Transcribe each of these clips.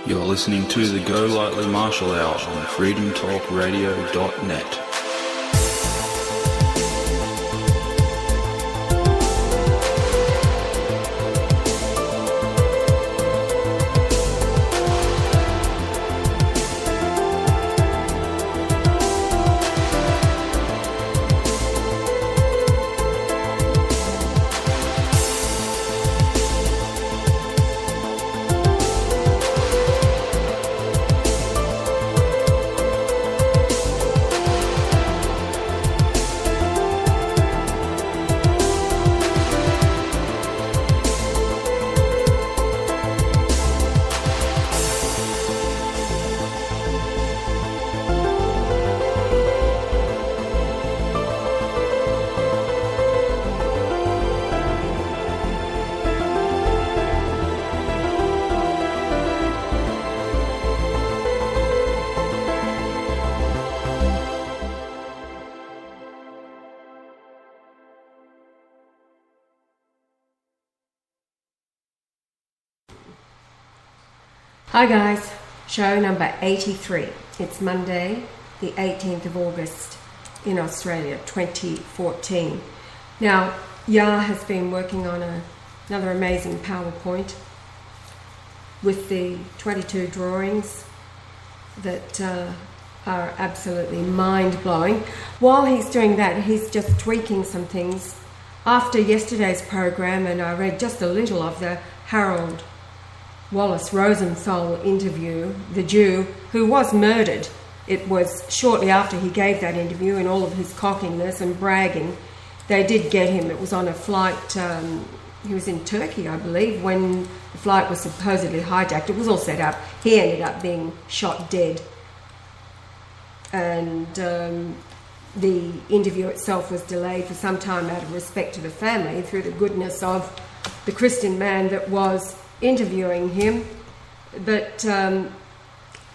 You're listening to the Go Lightly Martial Hour on freedomtalkradio.net. Hi guys, show number 83. It's Monday, the 18th of August in Australia, 2014. Now, Yah has been working on another amazing PowerPoint with the 22 drawings that are absolutely mind-blowing. While he's doing that, he's just tweaking some things. After yesterday's program, and I read just a little of the Harold Wallace Rosenthal interview, the Jew who was murdered. It was shortly after he gave that interview, in all of his cockiness and bragging. They did get him. It was on a flight, he was in Turkey, I believe, when the flight was supposedly hijacked. It was all set up. He ended up being shot dead. And the interview itself was delayed for some time out of respect to the family, through the goodness of the Christian man that was interviewing him. But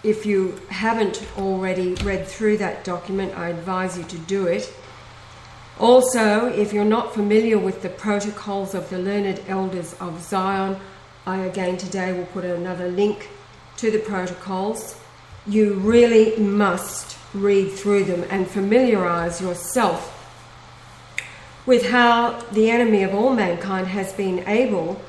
if you haven't already read through that document, I advise you to do it. Also, if you're not familiar with the protocols of the learned elders of Zion, I again today will put another link to the protocols. You really must read through them and familiarize yourself with how the enemy of all mankind has been able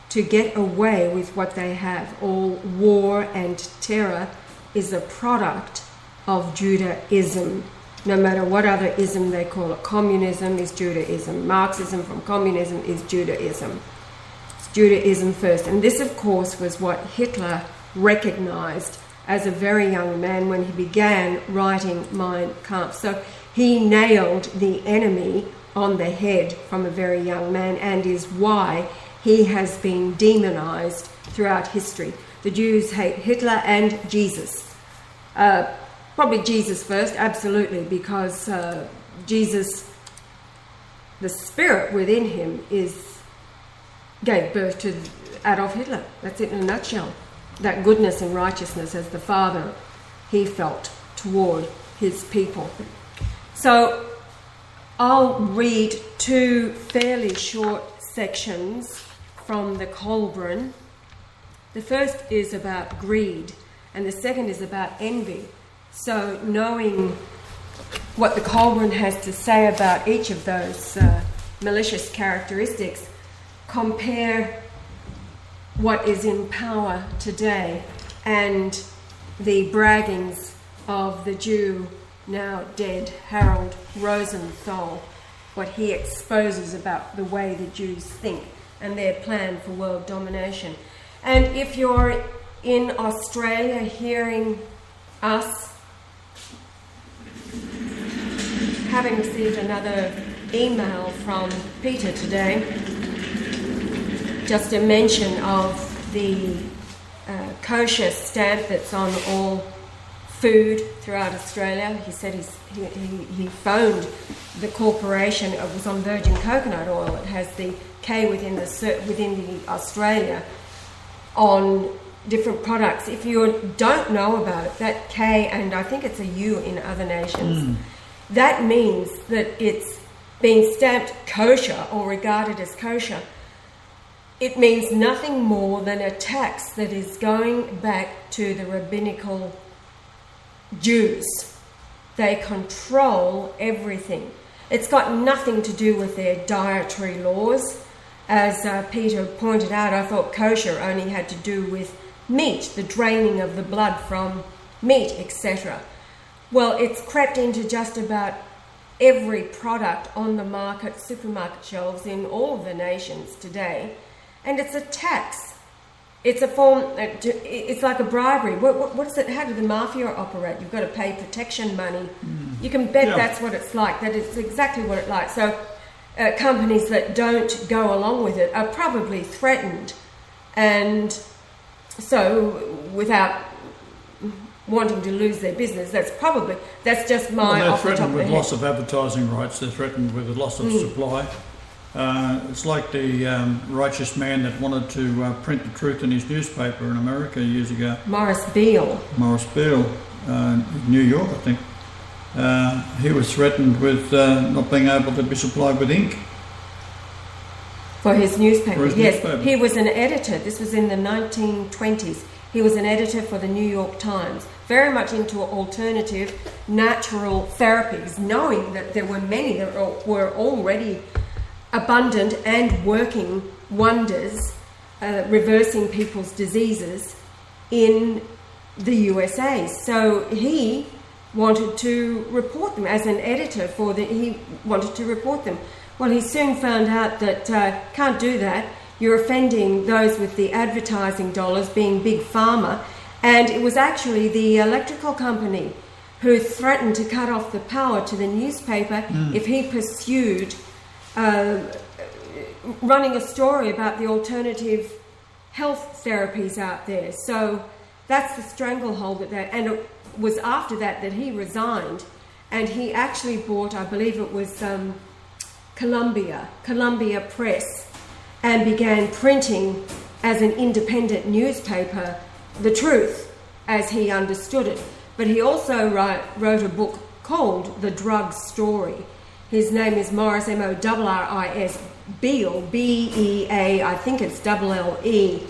to get away with what they have. All war and terror is a product of Judaism. No matter what other ism they call it. Communism is Judaism. Marxism from communism is Judaism. It's Judaism first. And this, of course, was what Hitler recognized as a very young man when he began writing Mein Kampf. So he nailed the enemy on the head from a very young man, and is why he has been demonized throughout history. The Jews hate Hitler and Jesus. Probably Jesus first, absolutely, because Jesus, the spirit within him, gave birth to Adolf Hitler. That's it in a nutshell. That goodness and righteousness as the father he felt toward his people. So I'll read two fairly short sections from the Kolbrin. The first is about greed, and the second is about envy. So knowing what the Kolbrin has to say about each of those malicious characteristics, compare what is in power today and the braggings of the Jew, now dead, Harold Rosenthal, what he exposes about the way the Jews think and their plan for world domination. And if you're in Australia hearing us, having received another email from Peter today, just a mention of the kosher stamp that's on all food throughout Australia. He said he phoned the corporation. It was on virgin coconut oil. It has the K within the Australia on different products. If you don't know about it, that K, and I think it's a U in other nations, that means that it's being stamped kosher or regarded as kosher. it means nothing more than a tax that is going back to the rabbinical Jews. They control everything. It's got nothing to do with their dietary laws. As Peter pointed out, I thought kosher only had to do with meat, the draining of the blood from meat, etc. Well, it's crept into just about every product on the market, supermarket shelves in all of the nations today, and it's a tax. It's a form. It's like a bribery. What is it? How do the mafia operate? You've got to pay protection money. You can bet that's what it's like. That it's exactly what it's like. So companies that don't go along with it are probably threatened, and so without wanting to lose their business, that's just my they're off the top threatened of with the loss head. of advertising rights. They're threatened with the loss of supply. It's like the righteous man that wanted to print the truth in his newspaper in America years ago. Morris Beale. In New York, I think. He was threatened with not being able to be supplied with ink. For his newspaper, yes. Newspaper. He was an editor. This was in the 1920s. He was an editor for the New York Times, very much into alternative natural therapies, knowing that there were many that were already abundant and working wonders, reversing people's diseases in the USA. So he wanted to report them as an editor he wanted to report them. Well, he soon found out that can't do that. You're offending those with the advertising dollars, being Big Pharma. And it was actually the electrical company who threatened to cut off the power to the newspaper if he pursued running a story about the alternative health therapies out there. So that's the stranglehold that and it was after that he resigned, and he actually bought, I believe it was Columbia Press, and began printing as an independent newspaper the truth as he understood it. But he also wrote a book called The Drug Story. His name is Morris, Morris Beale, B-E-A, I think it's double-L-E.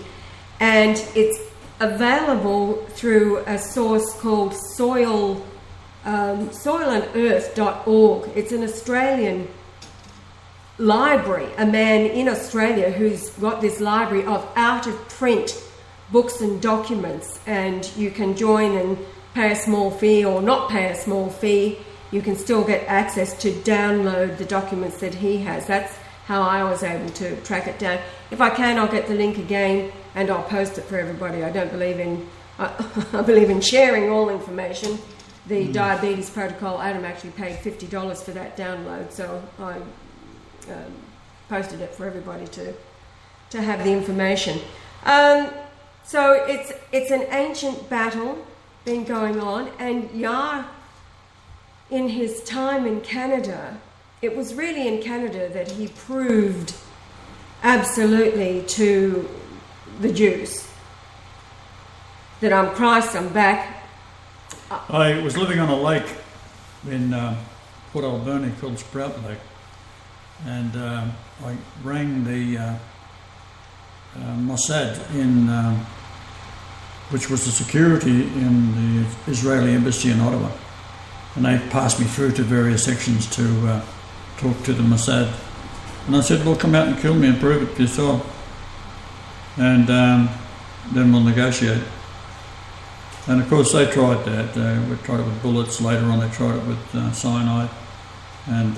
And it's available through a source called soilandearth.org. It's an Australian library, a man in Australia who's got this library of out-of-print books and documents, and you can join and pay a small fee or not pay a small fee. You can still get access to download the documents that he has. That's how I was able to track it down. If I can, I'll get the link again and I'll post it for everybody. I don't believe in, I believe in sharing all information. The diabetes protocol, Adam actually paid $50 for that download, so I posted it for everybody to have the information. So it's an ancient battle been going on, and Yah, in his time in Canada, it was really in Canada that he proved absolutely to the Jews that I'm Christ, I'm back. I was living on a lake in Port Alberni called Sprout Lake, and I rang the Mossad which was the security in the Israeli embassy in Ottawa, and they passed me through to various sections to talk to the Mossad. And I said, well, come out and kill me and prove it to yourself, and then we'll negotiate. And of course they tried that. We tried it with bullets. Later on they tried it with cyanide, and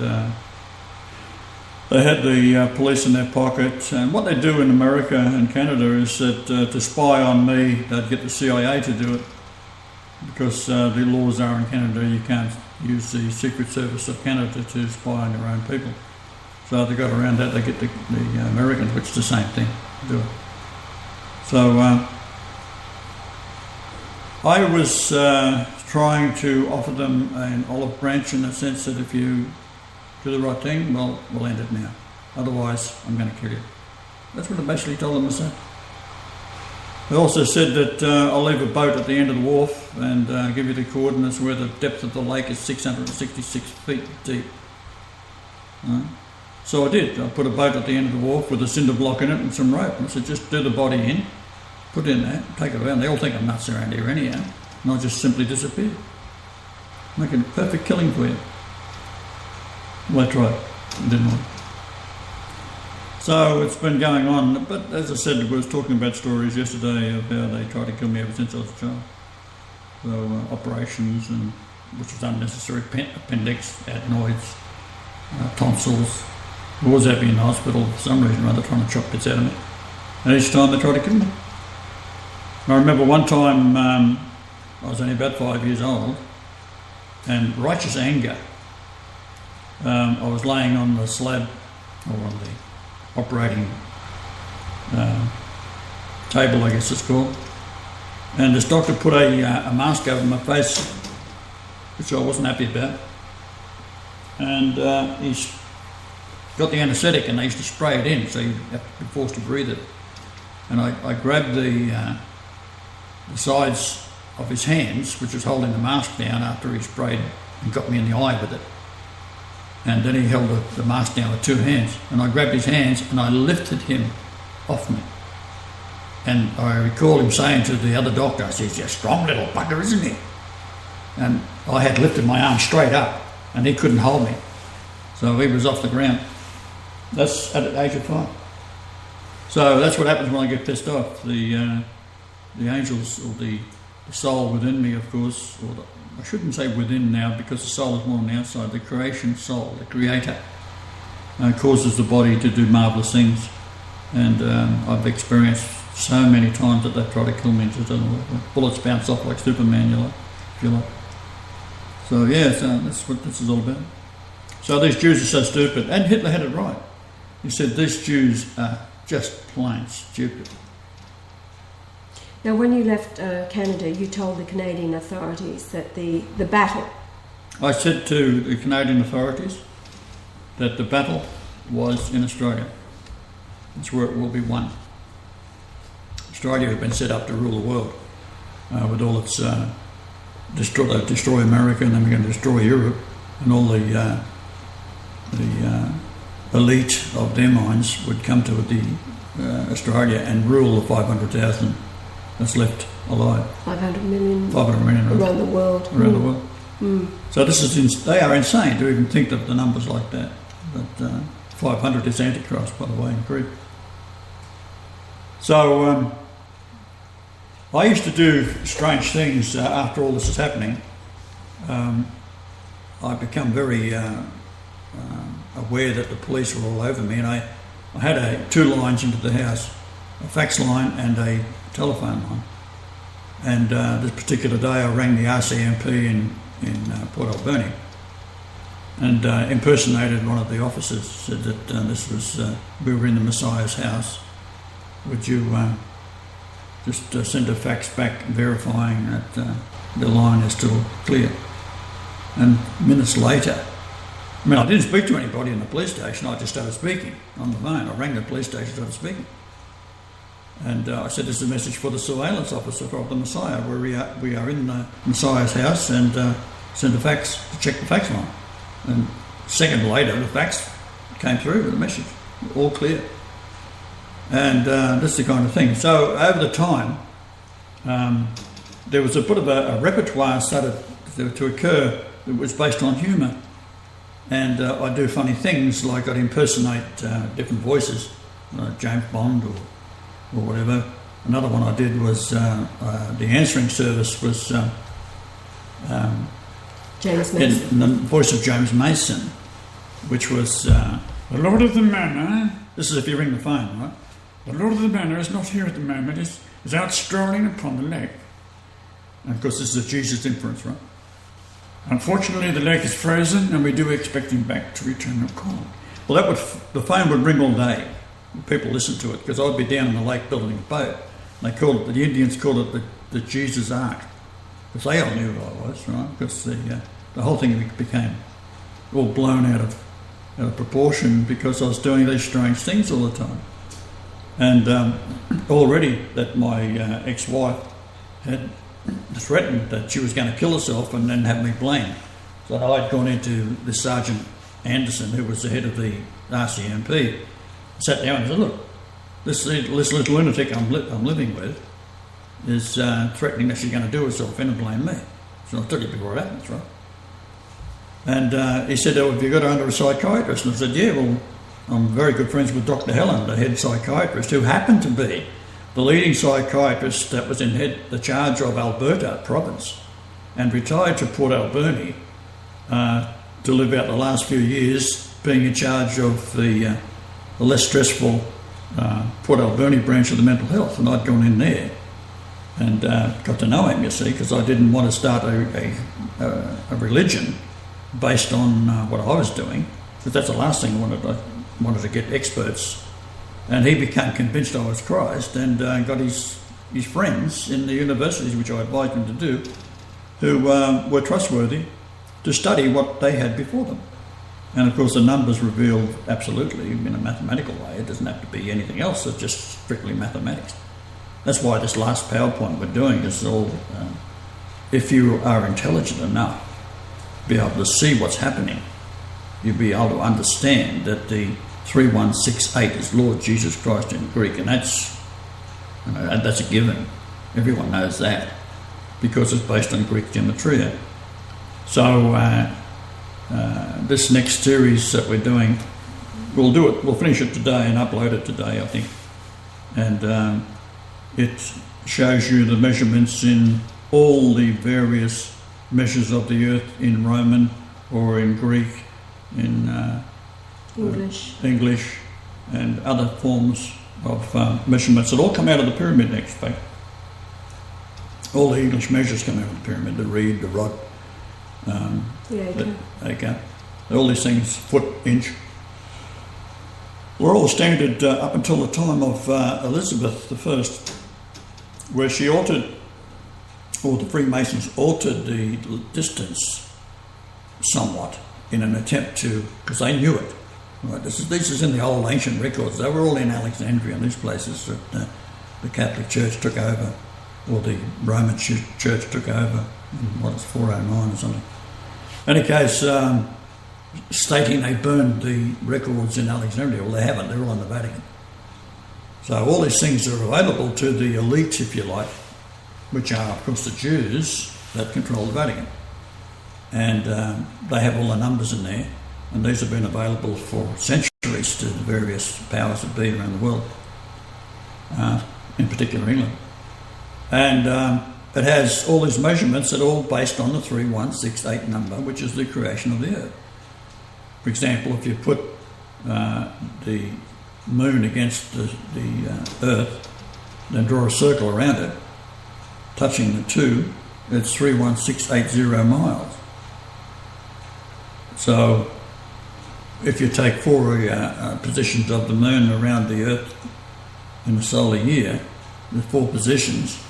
they had the police in their pocket. And what they do in America and Canada is that to spy on me, they'd get the CIA to do it, because the laws are in Canada, you can't use the Secret Service of Canada to spy on your own people. So they got around that. They get the Americans, which is the same thing, to do it. So I was trying to offer them an olive branch, in the sense that if you do the right thing, well, we'll end it now. Otherwise, I'm going to kill you. That's what I basically told them. I said. They also said that I'll leave a boat at the end of the wharf and give you the coordinates where the depth of the lake is 666 feet deep. So I did. I put a boat at the end of the wharf with a cinder block in it and some rope. And I said, just do the body in, put it in there, take it around. They all think I'm nuts around here anyhow. And I just simply disappeared. Making a perfect killing for you. Well, I tried. It didn't work. So it's been going on. But as I said, I was talking about stories yesterday of how they tried to kill me ever since I was a child. So operations, and which was unnecessary, appendix, adenoids, tonsils. I was happy in the hospital for some reason or other, trying to chop bits out of me. And each time they tried to kill me. I remember one time, I was only about 5 years old, and righteous anger, I was laying on the slab, or on the operating table, I guess it's called, and this doctor put a mask over my face, which I wasn't happy about, and he's got the anaesthetic, and they used to spray it in, so you have to be forced to breathe it. And I grabbed the sides of his hands, which was holding the mask down after he sprayed and got me in the eye with it. And then he held the mask down with two hands, and I grabbed his hands and I lifted him off me. And I recall him saying to the other doctor, I said, he's a strong little bugger, isn't he? And I had lifted my arm straight up and he couldn't hold me. So he was off the ground. That's at the age of 5. So that's what happens when I get pissed off. The angels, or the soul within me, of course, I shouldn't say within now, because the soul is more on the outside, the creation soul, the creator, causes the body to do marvellous things. And I've experienced so many times that they've tried to kill me, and just doesn't work. Bullets bounce off like Superman, if you like. So yeah, so that's what this is all about. So these Jews are so stupid, and Hitler had it right. He said these Jews are just plain stupid. Now, when you left Canada, you told the Canadian authorities that the battle... I said to the Canadian authorities that the battle was in Australia. It's where it will be won. Australia had been set up to rule the world with all its... destroy America, and then we're going to destroy Europe, and all the elite of their minds would come to Australia and rule the 500,000 that's left alive. 500 million right? around the world. Around the world. Mm. So this is they are insane to even think of the numbers like that. But 500 is Antichrist, by the way, in Greek. So I used to do strange things after all this is happening. I become very aware that the police were all over me, and I had two lines into the house, a fax line and a telephone line. And this particular day I rang the RCMP in Port Alberni and impersonated one of the officers, said that this was we were in the Messiah's house. Would you just send a fax back verifying that the line is still clear? And minutes later, I didn't speak to anybody in the police station, I just started speaking on the phone. I rang the police station, started speaking. And I said, this is a message for the surveillance officer of the Messiah, where we are in the Messiah's house, and send a fax to check the fax line. And a second later, the fax came through with a message, all clear. And this is the kind of thing. So over the time, there was a bit of a repertoire started to occur that was based on humour. And I do funny things, like I'd impersonate different voices, James Bond or whatever. Another one I did was the answering service was James Mason. In the voice of James Mason, which was the Lord of the Manor. This is if you ring the phone, right? The Lord of the Manor is not here at the moment. Is out strolling upon the lake. And of course, this is a Jesus inference, right? Unfortunately, the lake is frozen, and we do expect him back to return the call. Well, the phone would ring all day. People listened to it, because I'd be down in the lake building a boat. And the Indians called it the Jesus Ark, because they all knew who I was, right? Because the whole thing became all blown out of proportion because I was doing these strange things all the time. And already that my ex-wife had threatened that she was going to kill herself and then have me blamed. So I'd gone into the sergeant Anderson, who was the head of the RCMP, sat down and said, look, this little lunatic I'm living with is threatening that she's going to do herself in and blame me. So I'll tell you before it happens, right? And he said, oh, have you got her under a psychiatrist? And I said, yeah, well, I'm very good friends with Dr. Helen, the head psychiatrist, who happened to be the leading psychiatrist that was in the charge of Alberta province and retired to Port Alberni to live out the last few years being in charge of the less stressful Port Alberni branch of the mental health. And I'd gone in there and got to know him, you see, because I didn't want to start a religion based on what I was doing, because that's the last thing I wanted to get experts. And he became convinced I was Christ and got his friends in the universities, which I advised him to do, who were trustworthy, to study what they had before them. And of course the numbers revealed absolutely in a mathematical way. It doesn't have to be anything else, it's just strictly mathematics. That's why this last PowerPoint we're doing is all, if you are intelligent enough, be able to see what's happening, you'll be able to understand that the 3168 is Lord Jesus Christ in Greek, and that's a given. Everyone knows that because it's based on Greek gematria. So this next series that we're doing, we'll finish it today and upload it today, I think. And it shows you the measurements in all the various measures of the earth in Roman or in Greek, in English and other forms of measurements that all come out of the pyramid, in fact. All the English measures come out of the pyramid, the reed, the rod, the acre. All these things, foot, inch, were all standard up until the time of Elizabeth I, where she altered, or the Freemasons altered the distance somewhat in an attempt to, because they knew it. Right, this is in the old ancient records. They were all in Alexandria and these places that the Catholic Church took over, or the Roman Church took over in 409 or something. In any case, stating they burned the records in Alexandria. Well, they haven't. They're all in the Vatican. So all these things are available to the elites, if you like, which are, of course, the Jews that control the Vatican. And they have all the numbers in there. And these have been available for centuries to the various powers that be around the world, in particular England. And it has all these measurements that are all based on the 3168 number, which is the creation of the earth. For example, if you put the moon against the earth, then draw a circle around it, touching the two, it's 31680 miles. So if you take 4 positions of the moon around the earth in a solar year, the 4 positions,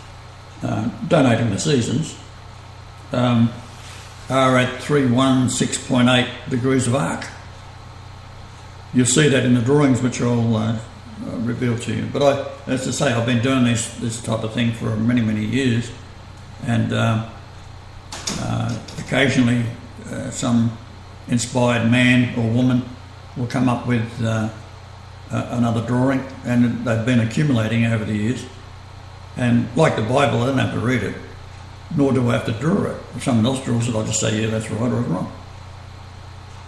donating the seasons, are at 316.8 degrees of arc. You'll see that in the drawings, which I'll reveal to you. But as I say, I've been doing this type of thing for many, many years, and occasionally some inspired man or woman will come up with another drawing, and they've been accumulating over the years. And like the Bible, I don't have to read it, nor do I have to draw it. If someone else draws it, I'll just say, yeah, that's right or it's wrong.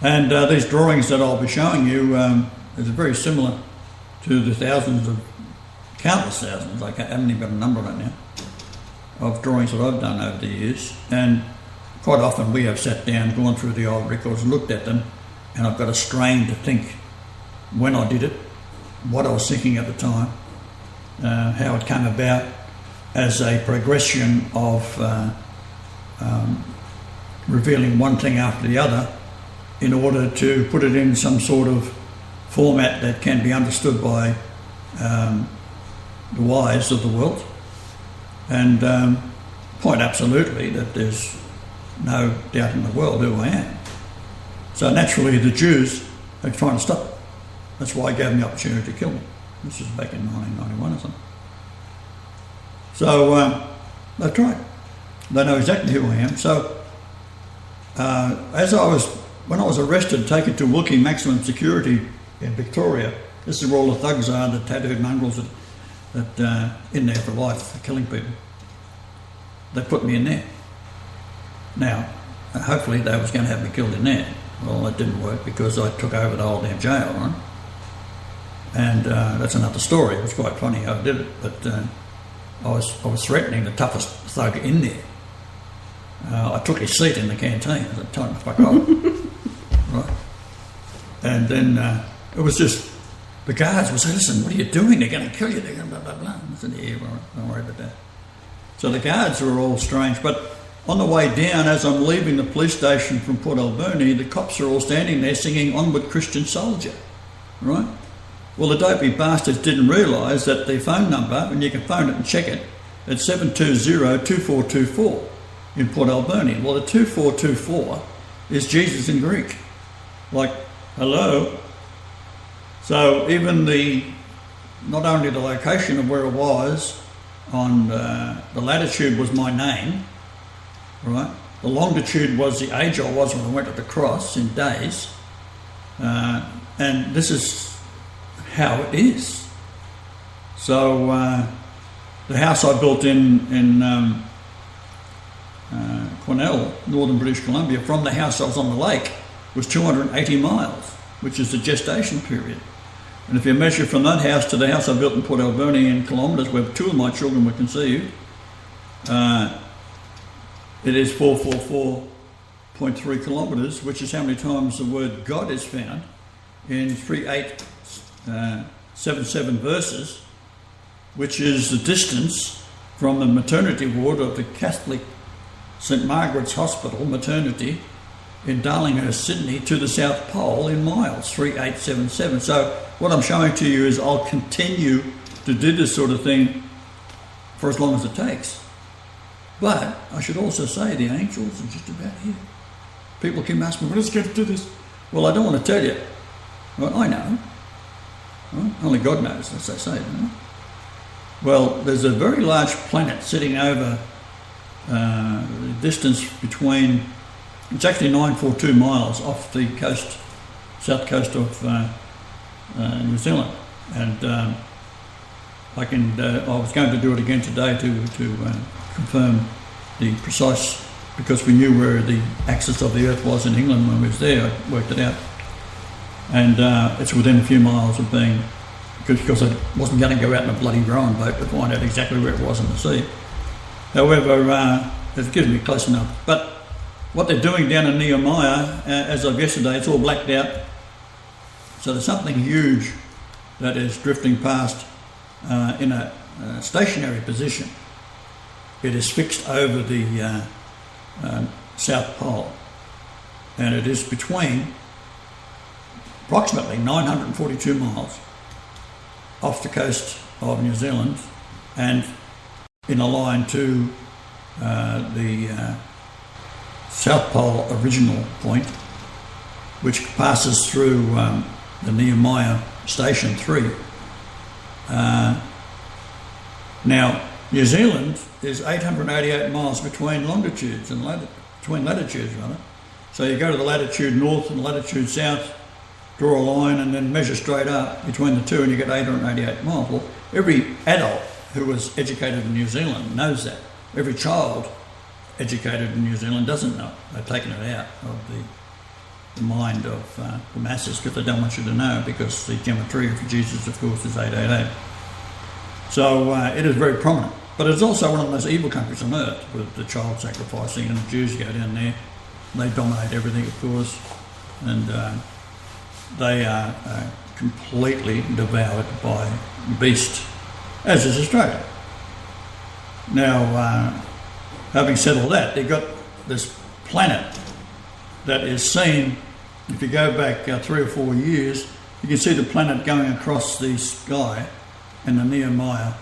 And these drawings that I'll be showing you is very similar to the countless thousands, I haven't even got a number right now, of drawings that I've done over the years. And quite often we have sat down, gone through the old records and looked at them, and I've got a strain to think when I did it, what I was thinking at the time, how it came about as a progression of revealing one thing after the other in order to put it in some sort of format that can be understood by the wise of the world, and point absolutely that there's no doubt in the world who I am. So naturally the Jews are trying to stop it. That's why I gave them the opportunity to kill me. This was back in 1991 or something. So they tried. They know exactly who I am. So as I was when I was arrested, taken to Wilkie Maximum Security in Victoria, this is where all the thugs are, the tattooed mongrels that in there for life, for killing people. They put me in there. Now, hopefully they was going to have me killed in there. Well, that didn't work because I took over the whole damn jail, right? And that's another story. It was quite funny how I did it, but I was threatening the toughest thug in there. I took his seat in the canteen. I said, "Tell him to fuck off." Right? And then it was just, the guards would say, "Listen, what are you doing? They're going to kill you. They're going to blah, blah, blah." I said, "Yeah, well, don't worry about that." So the guards were all strange. But on the way down, as I'm leaving the police station from Port Alberni, the cops are all standing there singing "Onward Christian Soldier." Right? Well, the dopey bastards didn't realise that the phone number, and you can phone it and check it, it's 720-2424 in Port Alberni. Well, the 2424 is Jesus in Greek. Like, hello. So even not only the location of where it was, on the latitude was my name, right? The longitude was the age I was when I went to the cross in days. And this is how it is. So the house I built in Quesnel, northern British Columbia, from the house I was on the lake, was 280 miles, which is the gestation period. And if you measure from that house to the house I built in Port Alberni in kilometres, where two of my children were conceived, it is 444.3 kilometres, which is how many times the word God is found in 3877 verses, which is the distance from the maternity ward of the Catholic St Margaret's Hospital maternity in Darlinghurst, Sydney, to the South Pole in miles, 3877. So what I'm showing to you is I'll continue to do this sort of thing for as long as it takes. But I should also say the angels are just about here. People keep asking me, "What is going to do this?" Well, I don't want to tell you. Well, I know. Well, only God knows, as they say. You know? Well, there's a very large planet sitting over the distance between, it's actually 942 miles off the coast, south coast of New Zealand. And I was going to do it again today to confirm the precise, because we knew where the axis of the Earth was in England when we was there. I worked it out. And it's within a few miles of being, because I wasn't going to go out in a bloody rowing boat to find out exactly where it was in the sea. However, it gives me close enough. But what they're doing down in Nehemiah, as of yesterday, it's all blacked out. So there's something huge that is drifting past in a stationary position. It is fixed over the South Pole, and it is between approximately 942 miles off the coast of New Zealand and in a line to the South Pole original point, which passes through the Nehemiah Station 3. Now, New Zealand is 888 miles between longitudes and latitudes. So you go to the latitude north and latitude south, draw a line and then measure straight up between the two and you get 888 miles. Well, every adult who was educated in New Zealand knows that. Every child educated in New Zealand doesn't know. They've taken it out of the mind of the masses because they don't want you to know, because the gematria for Jesus, of course, is 888. So it is very prominent. But it's also one of the most evil countries on earth, with the child sacrificing, and the Jews go down there. They dominate everything, of course, and they are completely devoured by the beast, as is Australia. Now, having said all that, they've got this planet that is seen, if you go back 3 or 4 years, you can see the planet going across the sky in the Nehemiah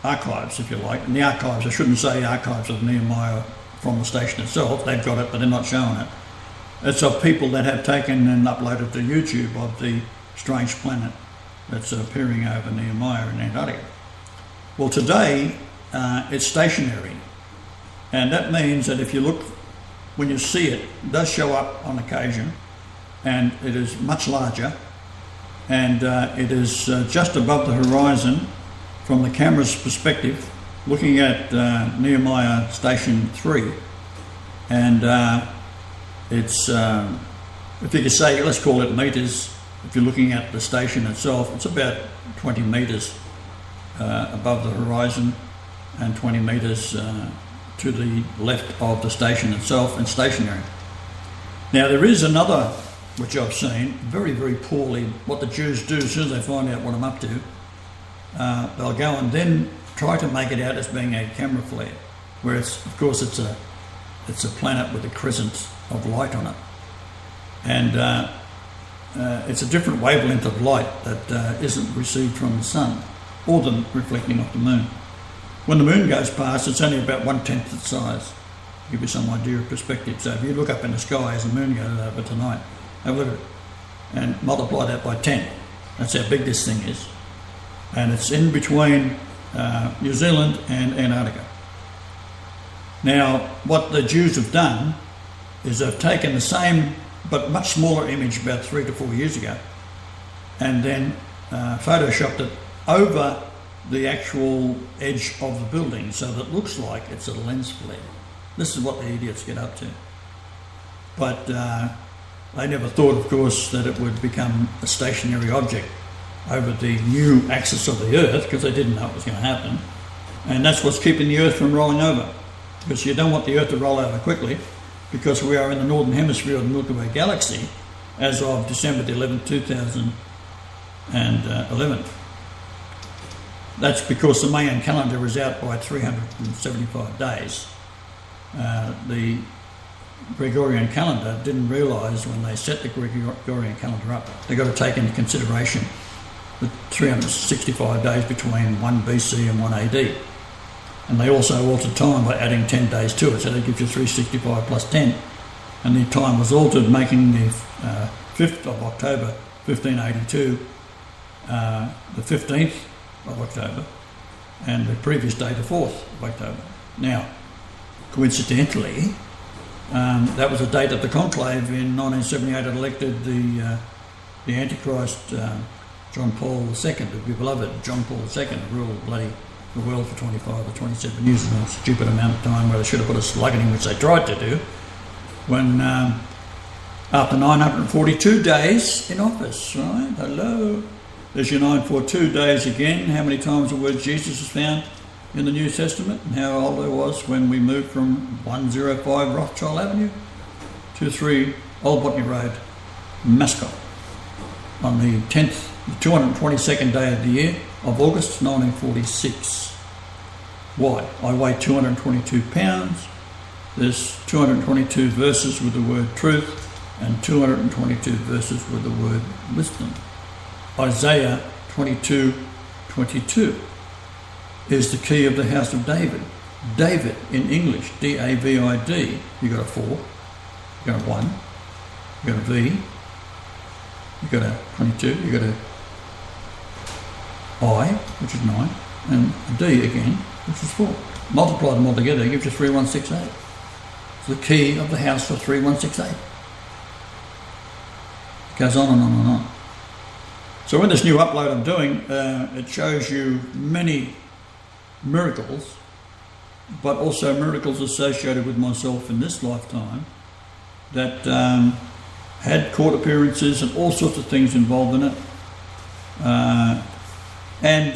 archives, if you like. And the archives, I shouldn't say archives of Nehemiah from the station itself, they've got it, but they're not showing it. It's of people that have taken and uploaded to YouTube of the strange planet that's appearing over Nehemiah in Antarctica. Well, today it's stationary, and that means that if you look when you see it, it does show up on occasion, and it is much larger, and it is just above the horizon from the camera's perspective, looking at Nehemiah Station 3, and it's, if you could say, let's call it metres, if you're looking at the station itself, it's about 20 metres above the horizon and 20 metres to the left of the station itself and stationary. Now there is another, which I've seen very, very poorly, what the Jews do as soon as they find out what I'm up to, they'll go and then try to make it out as being a camera flare, where it's, of course, it's a planet with a crescent of light on it, and it's a different wavelength of light that isn't received from the sun or the reflecting off the moon. When the moon goes past, it's only about 1/10 its size, to give you some idea of perspective. So if you look up in the sky as the moon goes over tonight, have a look at it and multiply that by 10. That's how big this thing is. And it's in between New Zealand and Antarctica. Now, what the Jews have done is they've taken the same but much smaller image about 3 to 4 years ago, and then photoshopped it over the actual edge of the building so that it looks like it's a lens flare. This is what the idiots get up to. But they never thought, of course, that it would become a stationary object over the new axis of the Earth, because they didn't know it was going to happen. And that's what's keeping the Earth from rolling over, because you don't want the Earth to roll over quickly, because we are in the northern hemisphere of the Milky Way galaxy as of December the 11th, 2011. That's because the Mayan calendar is out by 375 days. The Gregorian calendar didn't realise when they set the Gregorian calendar up, they've got to take into consideration the 365 days between 1 BC and 1 AD. And they also altered time by adding 10 days to it, so that gives you 365 plus 10. And the time was altered, making the 5th of October 1582 the 15th of October, and the previous day the 4th of October. Now, coincidentally, that was the date that the conclave in 1978 had elected the Antichrist, John Paul II, the beloved John Paul II, to rule the world for 25 or 27 years, in a stupid amount of time where they should have put a slug in him, which they tried to do, when after 942 days in office, right? Hello. There's your 942 days again. How many times the word Jesus is found in the New Testament, and how old I was when we moved from 105 Rothschild Avenue to 3 Old Botany Road, Mascot, on the 10th, the 222nd day of the year of August 1946. Why? I weigh 222 pounds. There's 222 verses with the word truth and 222 verses with the word wisdom. Isaiah 22:22 is the key of the house of David. David in English, D-A-V-I-D. You got a 4, you got a 1, you got a V, you got a 22, you got a I, which is 9, and a D again, which is 4. Multiply them all together, it gives you 3168. It's the key of the house for 3168. It goes on and on and on. So in this new upload I'm doing, it shows you many miracles, but also miracles associated with myself in this lifetime that had court appearances and all sorts of things involved in it, and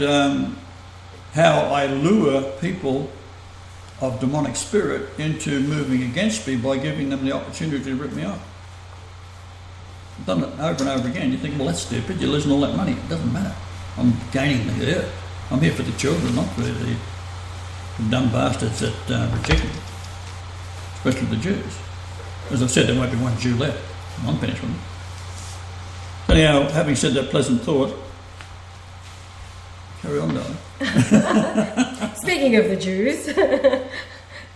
how I lure people of demonic spirit into moving against me by giving them the opportunity to rip me off. I've done it over and over again. You think, well, that's stupid, you're losing all that money. It doesn't matter. I'm gaining the earth. I'm here for the children, not for the dumb bastards that reject me, especially the Jews. As I've said, there won't be one Jew left. I'm finished with them. Anyhow, having said that pleasant thought, carry on, darling. Speaking of the Jews,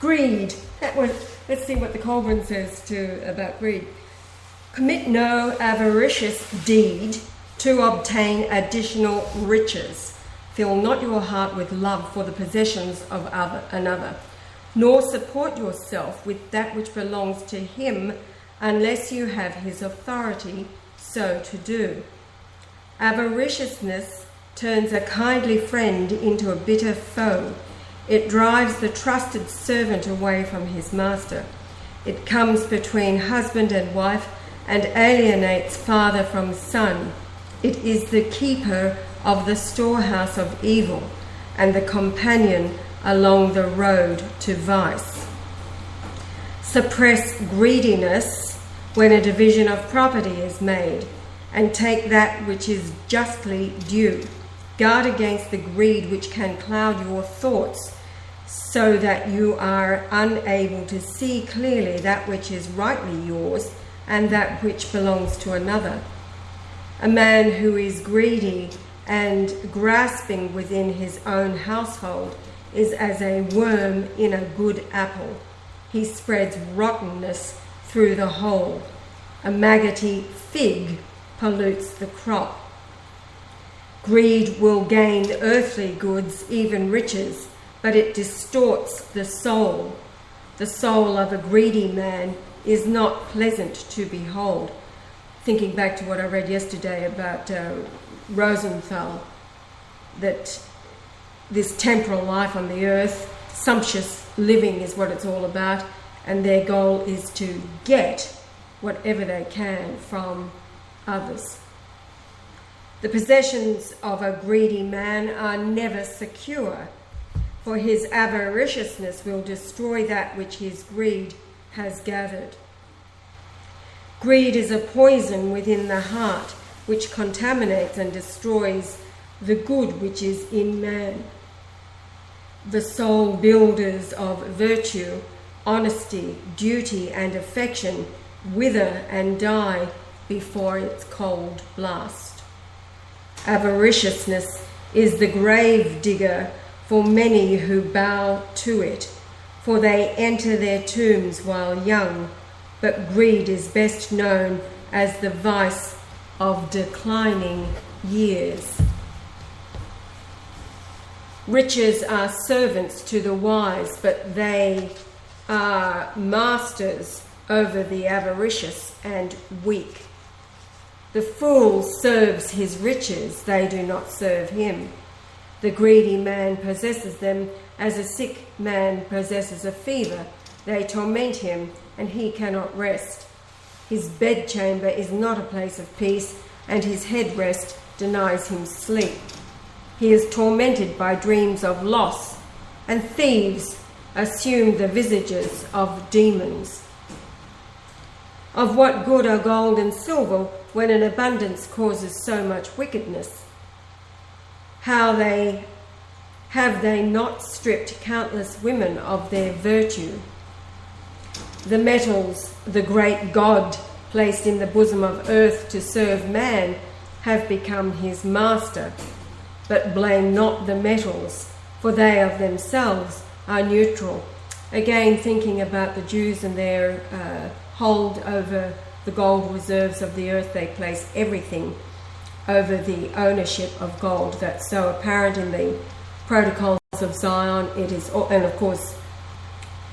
greed. Let's see what the Colburn says about greed. Commit no avaricious deed to obtain additional riches. Fill not your heart with love for the possessions of another. nor support yourself with that which belongs to him unless you have his authority so to do. Avariciousness turns a kindly friend into a bitter foe. It drives the trusted servant away from his master. It comes between husband and wife and alienates father from son. It is the keeper of the storehouse of evil and the companion along the road to vice. Suppress greediness when a division of property is made, and take that which is justly due. Guard against the greed which can cloud your thoughts, so that you are unable to see clearly that which is rightly yours and that which belongs to another. A man who is greedy and grasping within his own household is as a worm in a good apple. He spreads rottenness through the whole. A maggoty fig pollutes the crop. Greed will gain earthly goods, even riches, but it distorts the soul. The soul of a greedy man is not pleasant to behold. Thinking back to what I read yesterday about Rosenthal, that this temporal life on the earth, sumptuous living is what it's all about, and their goal is to get whatever they can from others. The possessions of a greedy man are never secure, for his avariciousness will destroy that which his greed has gathered. Greed is a poison within the heart, which contaminates and destroys the good which is in man. The sole builders of virtue, honesty, duty, and affection wither and die before its cold blast. Avariciousness is the grave digger for many who bow to it, for they enter their tombs while young, but greed is best known as the vice of declining years. Riches are servants to the wise, but they are masters over the avaricious and weak. The fool serves his riches, they do not serve him. The greedy man possesses them as a sick man possesses a fever. They torment him, and he cannot rest. His bedchamber is not a place of peace, and his headrest denies him sleep. He is tormented by dreams of loss, and thieves assume the visages of demons. Of what good are gold and silver when an abundance causes so much wickedness? Have they not stripped countless women of their virtue? The metals, the great God placed in the bosom of earth to serve man, have become his master. But blame not the metals, for they of themselves are neutral. Again, thinking about the Jews and their hold over the gold reserves of the earth, they place everything over the ownership of gold. That's so apparent in the protocols of Zion. It is, and of course,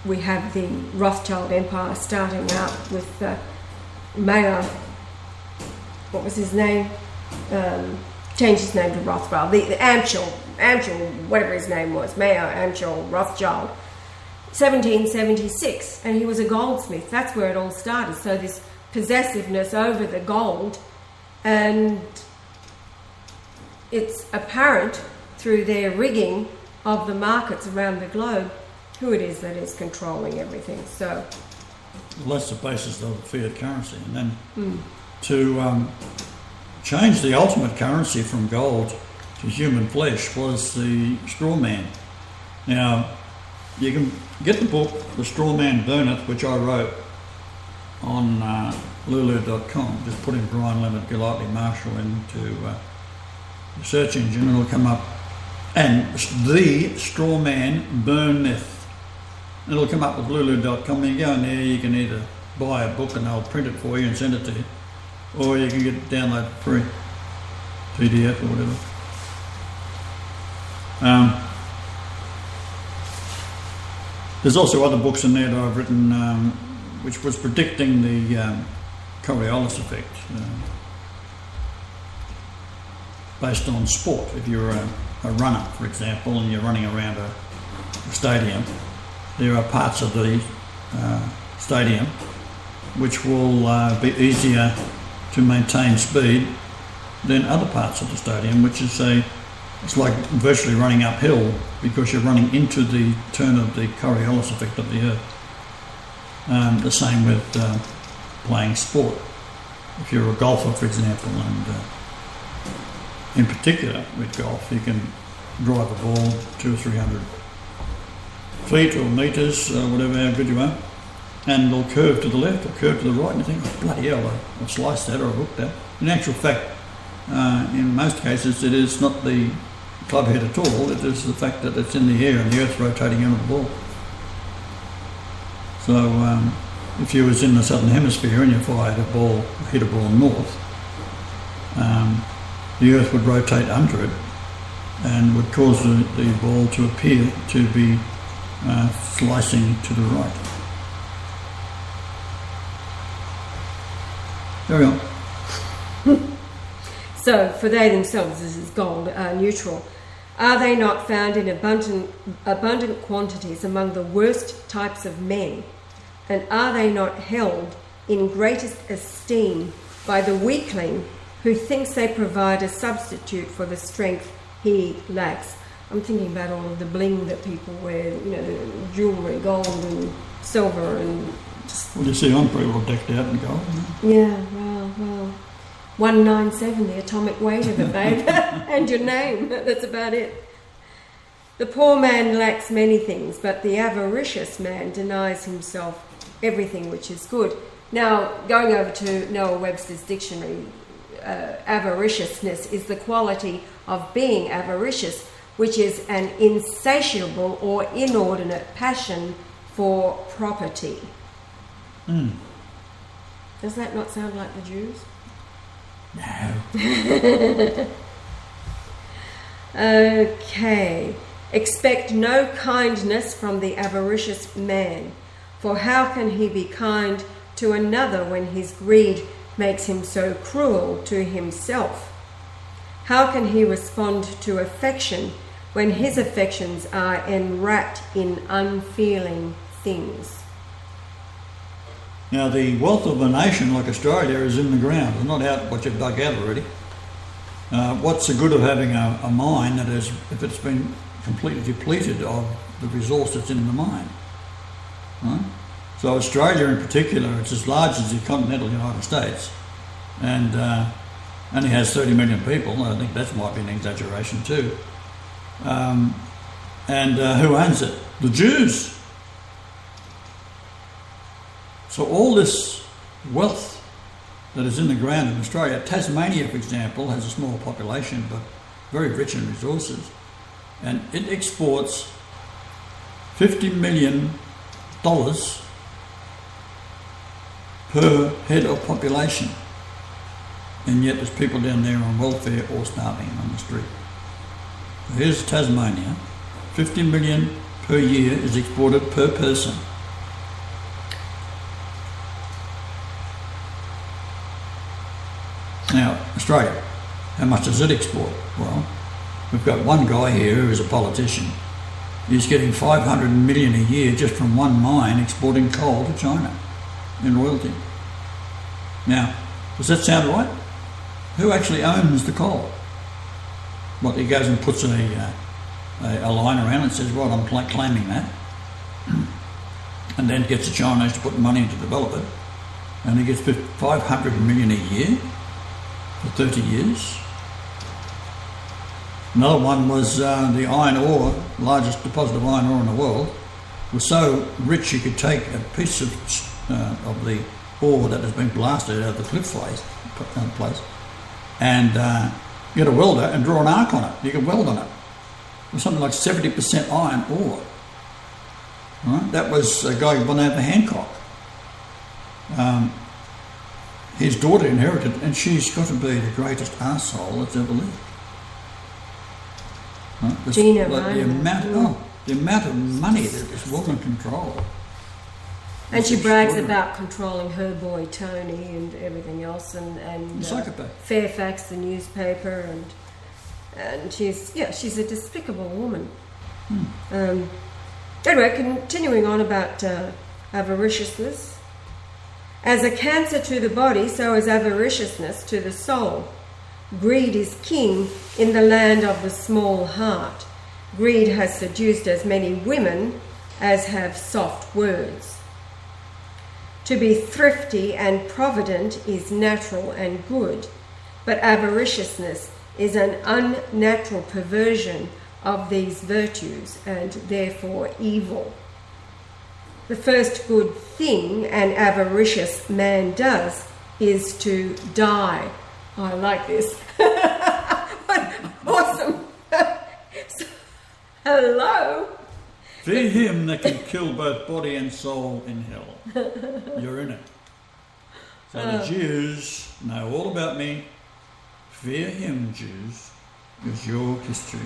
we have the Rothschild Empire starting out with Mayer. What was his name? Changed his name to Rothschild. The Amschel, whatever his name was, Mayer Amschel Rothschild, 1776, and he was a goldsmith. That's where it all started. So this possessiveness over the gold, and it's apparent through their rigging of the markets around the globe who it is that is controlling everything. So, well, that's the basis of the fiat currency, and then to change the ultimate currency from gold to human flesh was the straw man. Now, you can get the book, The Straw Man Burneth, which I wrote on lulu.com. Just put in Brian Leonard Golightly Marshall into the search engine and it'll come up. And The Straw Man Burneth. It'll come up with lulu.com. You go in there, you can either buy a book and they'll print it for you and send it to you, or you can get it download free, PDF or whatever. There's also other books in there that I've written which was predicting the Coriolis effect based on sport. If you're a runner, for example, and you're running around a stadium, there are parts of the stadium which will be easier to maintain speed than other parts of the stadium, which is it's like virtually running uphill because you're running into the turn of the Coriolis effect of the Earth. The same with playing sport. If you're a golfer, for example, and in particular with golf, you can drive a ball 200 or 300 feet or metres, whatever, how good you are, and it'll curve to the left or curve to the right, and you think, oh, bloody hell, I've sliced that or I've hooked that. In actual fact, in most cases, it is not the club head at all, it is the fact that it's in the air and the Earth's rotating around the ball. So if you was in the southern hemisphere and you fired a ball, hit a ball north, the Earth would rotate under it and would cause the ball to appear to be slicing to the right. Carry on. So, for they themselves, this is gold, are neutral. Are they not found in abundant quantities among the worst types of men? And are they not held in greatest esteem by the weakling who thinks they provide a substitute for the strength he lacks? I'm thinking about all of the bling that people wear, the jewellery, gold and silver and... Well, you see, I'm pretty well decked out in gold. Yeah, well. 197, the atomic weight of it, babe. And your name, that's about it. The poor man lacks many things, but the avaricious man denies himself everything which is good. Now, going over to Noah Webster's dictionary, avariciousness is the quality of being avaricious, which is an insatiable or inordinate passion for property. Does that not sound like the Jews? No. Okay. Expect no kindness from the avaricious man, for how can he be kind to another when his greed makes him so cruel to himself? How can he respond to affection when his affections are enwrapped in unfeeling things? Now, the wealth of a nation like Australia is in the ground. It's not out what you've dug out already. What's the good of having a mine that is, if it's been completely depleted of the resource that's in the mine? Right? So Australia in particular, it's as large as the continental United States and only has 30 million people. I think that might be an exaggeration too. And who owns it? The Jews. So all this wealth that is in the ground in Australia, Tasmania, for example, has a small population but very rich in resources, and it exports $50 million per head of population, and yet there's people down there on welfare or starving on the street. So here's Tasmania, 50 million per year is exported per person. Now, Australia, how much does it export? Well, we've got one guy here who is a politician. He's getting 500 million a year just from one mine exporting coal to China in royalty. Now, does that sound right? Who actually owns the coal? What, he goes and puts a line around and says, right, I'm claiming that, and then gets the Chinese to put money in to develop it, and he gets 500 million a year for 30 years. Another one was the iron ore, largest deposit of iron ore in the world, was so rich you could take a piece of the ore that has been blasted out of the cliff place and get a welder and draw an arc on it. You can weld on it. It was something like 70% iron ore. Right? That was a guy by the name of Hancock. His daughter inherited, and she's got to be the greatest arsehole that's ever lived. Right? Gina, like the amount, the amount of money that this woman controlled. And is she brags extraordinary. about controlling her boy Tony and everything else, and Psychopath. Fairfax, the newspaper, and she's a despicable woman. Anyway, continuing on about avariciousness. As a cancer to the body, so is avariciousness to the soul. Greed is king in the land of the small heart. Greed has seduced as many women as have soft words. To be thrifty and provident is natural and good, but avariciousness is an unnatural perversion of these virtues and therefore evil. The first good thing an avaricious man does is to die. Oh, I like this. Awesome. Hello. Fear him that can kill both body and soul in hell. You're in it. So the Jews know all about me. Fear him, Jews, is your history.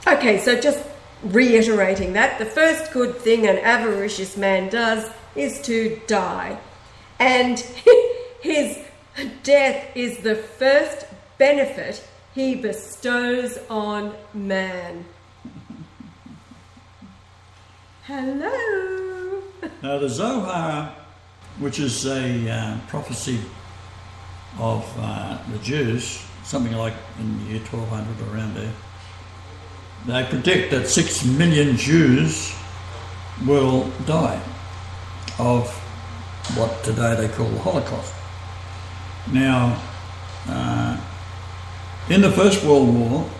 Okay, so just reiterating that, the first good thing an avaricious man does is to die. And his death is the first benefit he bestows on man. Hello. Now the Zohar, which is a prophecy of the Jews, something like in the year 1200 or around there, they predict that 6 million Jews will die of what today they call the Holocaust. Now, in the First World War,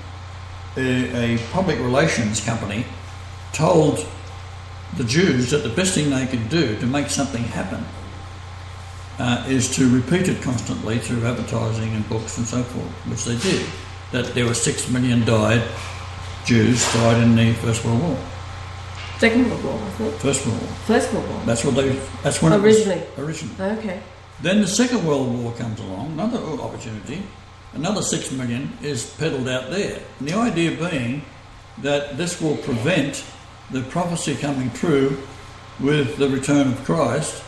a public relations company told the Jews that the best thing they could do to make something happen is to repeat it constantly through advertising and books and so forth, which they did. That there were 6 million Jews died in the First World War. Second World War, wasn't it? First World War. First World War. That's when Originally. It was originally. Okay. Then the Second World War comes along, another opportunity. Another 6 million is peddled out there. And the idea being that this will prevent the prophecy coming true with the return of Christ,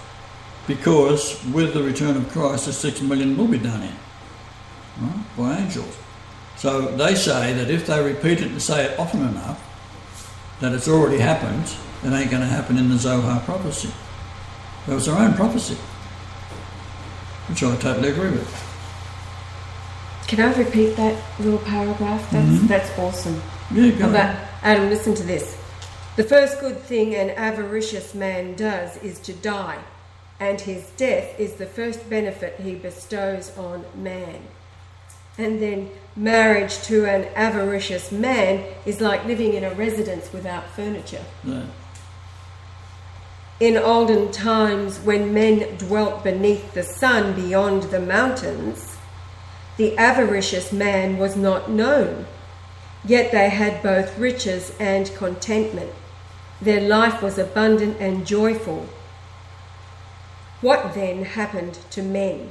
because with the return of Christ, the 6 million will be done in, right, by angels. So they say that if they repeat it and say it often enough, that it's already happened, it ain't going to happen in the Zohar prophecy. So it's their own prophecy, which I totally agree with. Can I repeat that little paragraph? That's awesome. Yeah, go ahead. Adam, listen to this. The first good thing an avaricious man does is to die, and his death is the first benefit he bestows on man. And then marriage to an avaricious man is like living in a residence without furniture. Yeah. In olden times, when men dwelt beneath the sun beyond the mountains, the avaricious man was not known, yet they had both riches and contentment. Their life was abundant and joyful. What then happened to men?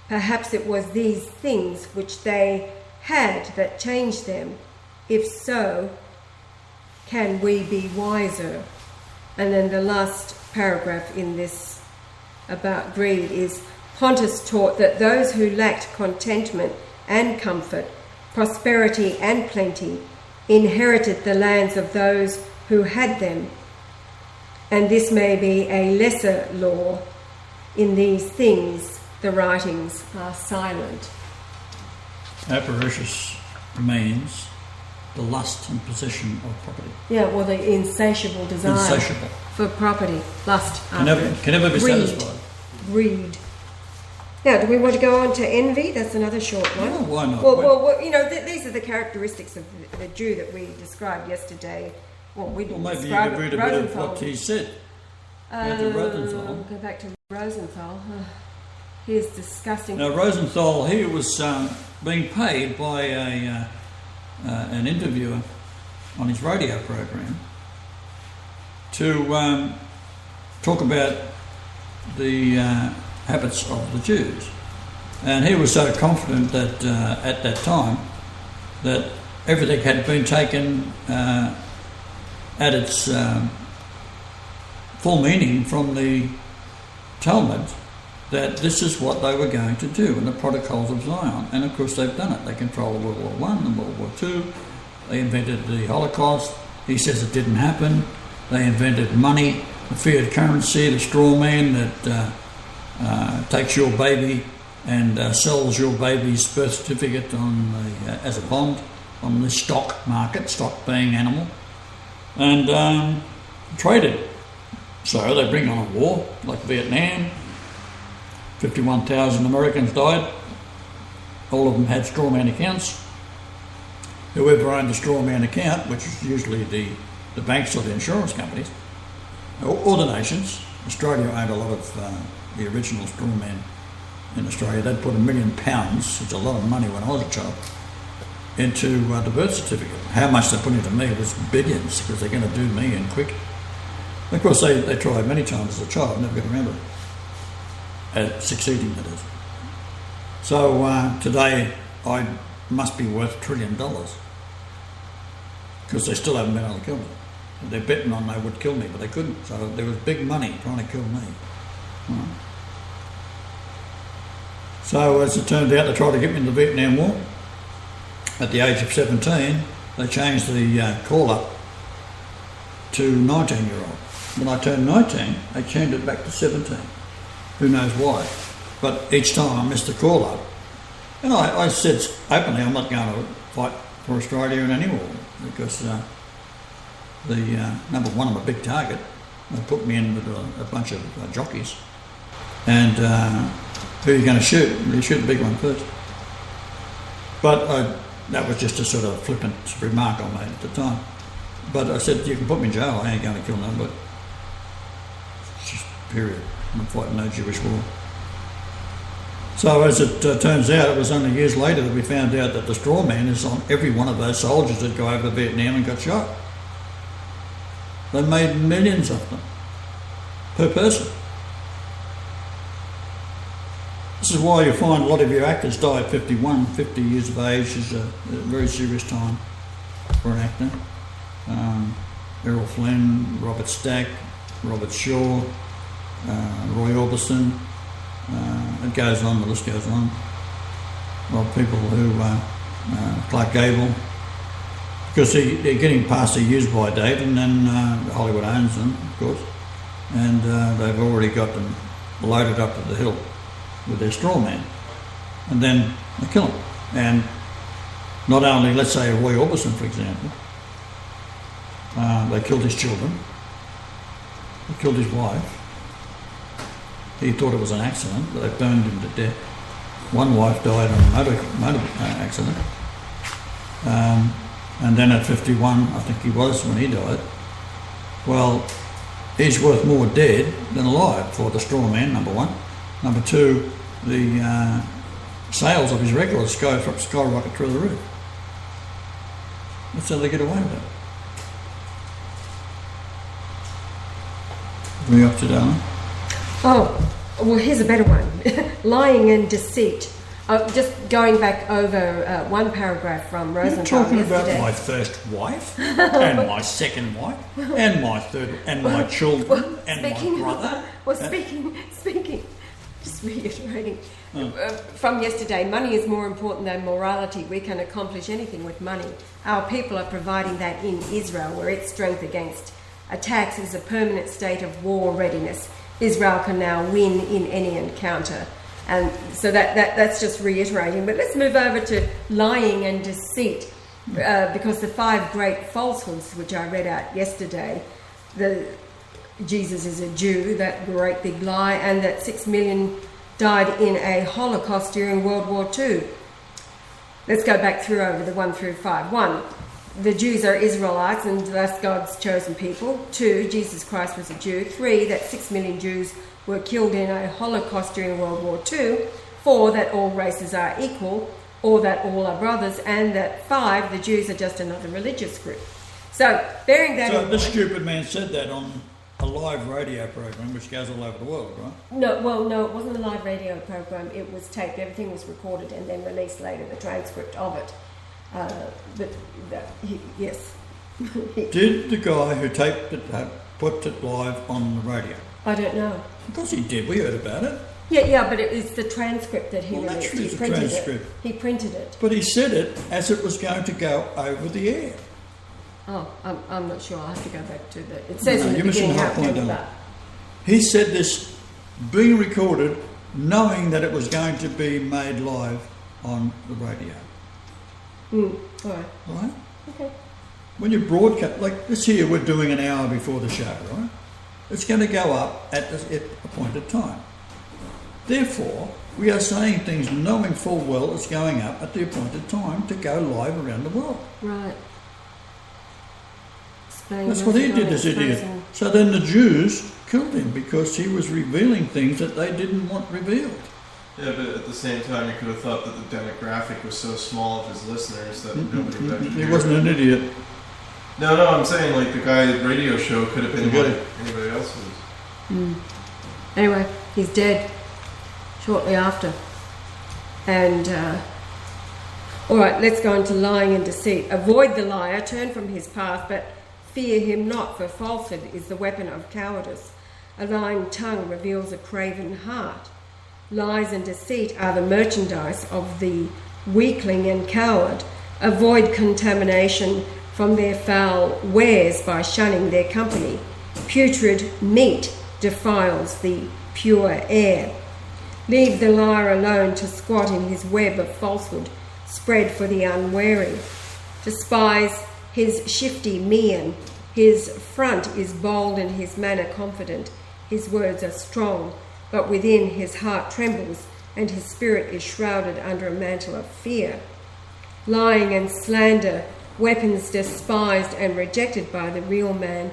Perhaps it was these things which they had that changed them. If so, can we be wiser? And then the last paragraph in this about greed is, Pontus taught that those who lacked contentment and comfort, prosperity and plenty, inherited the lands of those who had them. And this may be a lesser law. In these things the writings are silent. Avaricious means the lust and possession of property. Yeah, well, the insatiable desire Insatiable. for property, lust. Can never be Greed. satisfied. Greed. Now, do we want to go on to envy? That's another short one. Oh, why not? Well, you know, these are the characteristics of the Jew that we described yesterday. Well, we didn't Well, maybe you describe could read it. a bit of Rosenthal. what he said about the Rosenthal. Go back to Rosenthal. He is disgusting. Now, Rosenthal, he was being paid by an interviewer on his radio program to talk about the habits of the Jews. And he was so confident that at that time that everything had been taken at its full meaning from the Talmud, that this is what they were going to do in the protocols of Zion. And of course they've done it. They controlled World War I and World War II. They invented the Holocaust. He says it didn't happen. They invented money, the fiat currency, the straw man that takes your baby and sells your baby's birth certificate on as a bond on the stock market, stock being animal, and traded. So they bring on a war like Vietnam. 51,000 Americans died. All of them had straw man accounts. Whoever owned a straw man account, which is usually the banks or the insurance companies, or the nations. Australia owned a lot of the original straw man in Australia. They'd put £1 million, it's a lot of money when I was a child, into the birth certificate. How much they put into me was billions, because they're going to do me in quick. Of course, they tried many times as a child, never got around to it. Succeeding, that is. So today I must be worth $1 trillion, because they still haven't been able to kill me. They're betting on they would kill me, but they couldn't. So there was big money trying to kill me. Right. So as it turned out, they tried to get me in the Vietnam War. At the age of 17, they changed the call-up to 19-year-old. When I turned 19, they changed it back to 17. Who knows why? But each time I missed the call-up. And I said openly, I'm not going to fight for Australia in any war, because number one, I'm a big target. They put me in with a bunch of jockeys. And who are you going to shoot? Well, you shoot the big one first. But that was just a sort of flippant remark I made at the time. But I said, you can put me in jail, I ain't going to kill nobody. Just period. I'm fighting no Jewish war. So as it turns out, it was only years later that we found out that the straw man is on every one of those soldiers that go over to Vietnam and got shot. They made millions of them per person. This is why you find a lot of your actors die at 51, 50 years of age is a very serious time for an actor. Errol Flynn, Robert Stack, Robert Shaw, Roy Orbison, it goes on, the list goes on. A lot of people who, Clark Gable, because they're getting past their use-by date, and then Hollywood owns them, of course, and they've already got them loaded up to the hill with their straw man, and then they kill him. And not only, let's say, Roy Orbison, for example, they killed his children, they killed his wife. He thought it was an accident, but they burned him to death. One wife died in a motor accident. And then at 51, I think he was when he died. Well, he's worth more dead than alive for the straw man, number one. Number two, the sales of his records skyrocket through the roof. That's how they get away with it. What are we up to, darling? Oh, well, here's a better one. Lying and deceit. Just going back over one paragraph from Rosenthal You're talking yesterday. about my first wife, and my second wife, and my third, and my children, and my brother. Well, speaking, just reiterating, from yesterday, money is more important than morality. We can accomplish anything with money. Our people are providing that in Israel, where its strength against attacks is a permanent state of war readiness. Israel can now win in any encounter. And so that's just reiterating. But let's move over to lying and deceit, because the 5 great falsehoods which I read out yesterday, Jesus is a Jew, that great big lie, and that 6 million died in a Holocaust during World War II. Let's go back through over the 1 through 5. 1, the Jews are Israelites and thus God's chosen people. 2, Jesus Christ was a Jew. 3, that 6 million Jews were killed in a Holocaust during World War II. 4, that all races are equal, or that all are brothers. And that 5, the Jews are just another religious group. So, bearing that in mind... So this stupid man said that on a live radio program which goes all over the world, right? No, it wasn't a live radio program. It was taped. Everything was recorded and then released later, the transcript of it. Yes. Did the guy who taped it put it live on the radio? I don't know. Of course he did. We heard about it. Yeah, but it's the transcript that he Well, released. naturally He it's a printed transcript. it. He printed it. But he said it as it was going to go over the air. Oh, I'm not sure. I'll have to go back to the... It says No, in the you're missing beginning the how whole it point, came don't about. He said this being recorded, knowing that it was going to be made live on the radio. All right. Right? Okay. When you broadcast, like this here, we're doing an hour before the show, right? It's going to go up at the appointed time. Therefore, we are saying things knowing full well it's going up at the appointed time to go live around the world. Right. Spain, That's what he did, Macedonia, this idiot. Frozen. So then the Jews killed him because he was revealing things that they didn't want revealed. Yeah, but at the same time, you could have thought that the demographic was so small of his listeners that nobody would actually He hear wasn't it. an idiot. No, I'm saying like the guy's radio show could have been Okay. like anybody else's. Anyway, he's dead shortly after. And, all right, let's go into lying and deceit. Avoid the liar, turn from his path, but fear him not, for falsehood is the weapon of cowardice. A lying tongue reveals a craven heart. Lies and deceit are the merchandise of the weakling and coward. Avoid contamination from their foul wares by shunning their company. Putrid meat defiles the pure air. Leave the liar alone to squat in his web of falsehood, spread for the unwary. Despise his shifty mien. His front is bold and his manner confident. His words are strong, but within his heart trembles, and his spirit is shrouded under a mantle of fear. Lying and slander, weapons despised and rejected by the real man,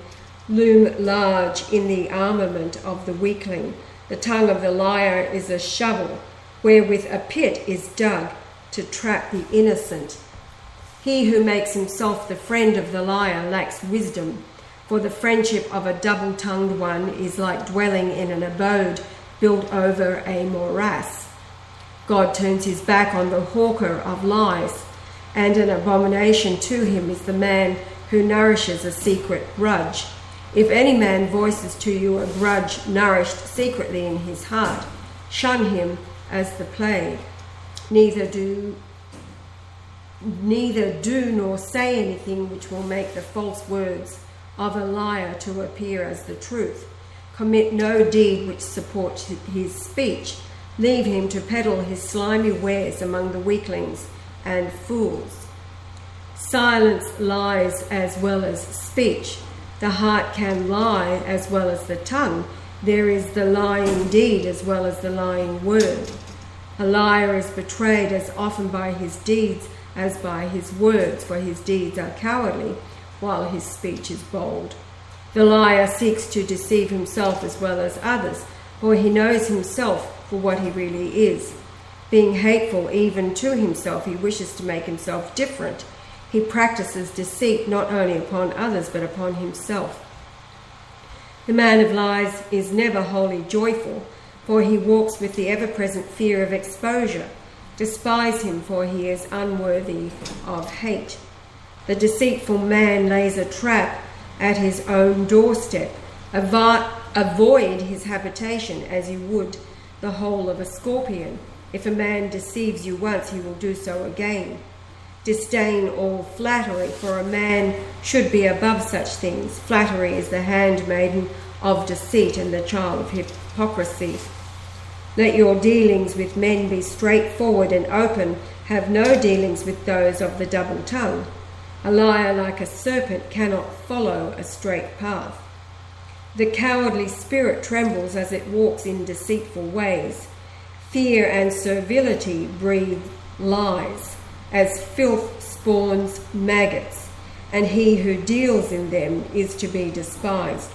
loom large in the armament of the weakling. The tongue of the liar is a shovel, wherewith a pit is dug to trap the innocent. He who makes himself the friend of the liar lacks wisdom, for the friendship of a double-tongued one is like dwelling in an abode built over a morass. God turns his back on the hawker of lies, and an abomination to him is the man who nourishes a secret grudge. If any man voices to you a grudge nourished secretly in his heart, shun him as the plague. Neither do nor say anything which will make the false words of a liar to appear as the truth. Commit no deed which supports his speech. Leave him to peddle his slimy wares among the weaklings and fools. Silence lies as well as speech. The heart can lie as well as the tongue. There is the lying deed as well as the lying word. A liar is betrayed as often by his deeds as by his words, for his deeds are cowardly, while his speech is bold. The liar seeks to deceive himself as well as others, for he knows himself for what he really is. Being hateful even to himself, he wishes to make himself different. He practices deceit not only upon others but upon himself. The man of lies is never wholly joyful, for he walks with the ever-present fear of exposure. Despise him, for he is unworthy of hate. The deceitful man lays a trap at his own doorstep. Avoid his habitation as you would the hole of a scorpion. If a man deceives you once, he will do so again. Disdain all flattery, for a man should be above such things. Flattery is the handmaiden of deceit and the child of hypocrisy. Let your dealings with men be straightforward and open. Have no dealings with those of the double tongue. A liar like a serpent cannot follow a straight path. The cowardly spirit trembles as it walks in deceitful ways. Fear and servility breathe lies, as filth spawns maggots, and he who deals in them is to be despised.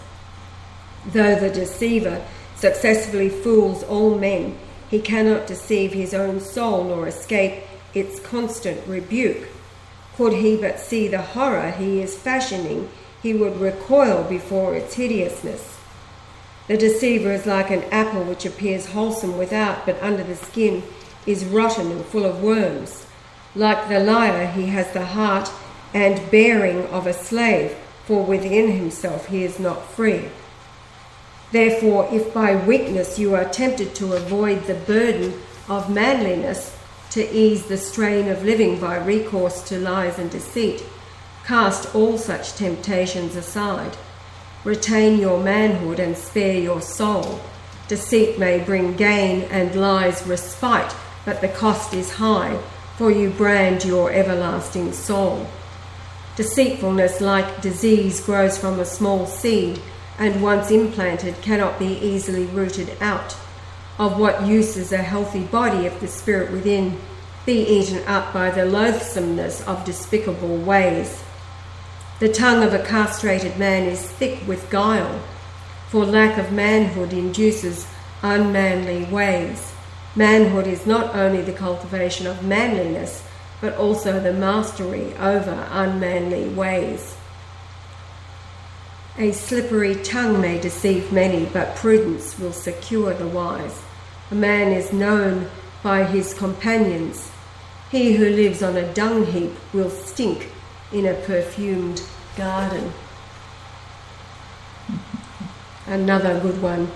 Though the deceiver successfully fools all men, he cannot deceive his own soul nor escape its constant rebuke. Could he but see the horror he is fashioning, he would recoil before its hideousness. The deceiver is like an apple which appears wholesome without, but under the skin is rotten and full of worms. Like the liar, he has the heart and bearing of a slave, for within himself he is not free. Therefore, if by weakness you are tempted to avoid the burden of manliness, to ease the strain of living by recourse to lies and deceit, cast all such temptations aside. Retain your manhood and spare your soul. Deceit may bring gain and lies respite, but the cost is high, for you brand your everlasting soul. Deceitfulness, like disease, grows from a small seed, and once implanted cannot be easily rooted out. Of what use is a healthy body if the spirit within be eaten up by the loathsomeness of despicable ways? The tongue of a castrated man is thick with guile, for lack of manhood induces unmanly ways. Manhood is not only the cultivation of manliness, but also the mastery over unmanly ways. A slippery tongue may deceive many, but prudence will secure the wise. A man is known by his companions. He who lives on a dung heap will stink in a perfumed garden. Another good one.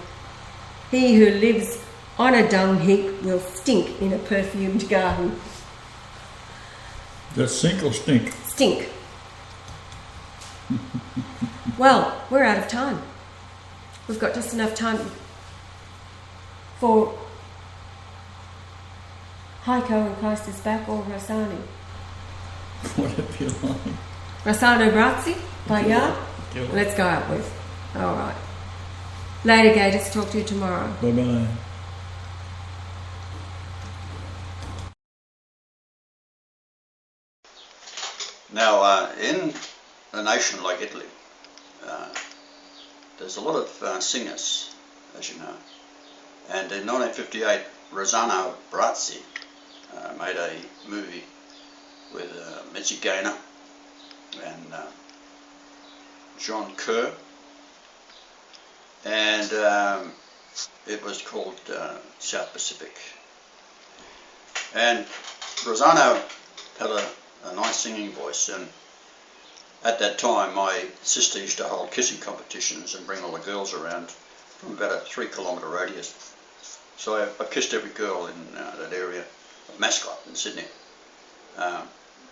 He who lives on a dung heap will stink in a perfumed garden. Does sink or stink? Stink. Well, we're out of time. We've got just enough time for Heiko and Christ is Back or Rossano. Whatever you like. Rossano Brazzi by Ya. Let's go out with. All right. Later, Gators. Talk to you tomorrow. Bye-bye. Now, in a nation like Italy, there's a lot of singers, as you know. And in 1958, Rossano Brazzi made a movie with Mitzi Gaynor and John Kerr, and it was called South Pacific. And Rossano had a nice singing voice, and at that time my sister used to hold kissing competitions and bring all the girls around from about a 3-kilometre radius. So I kissed every girl in that area of Mascot in Sydney.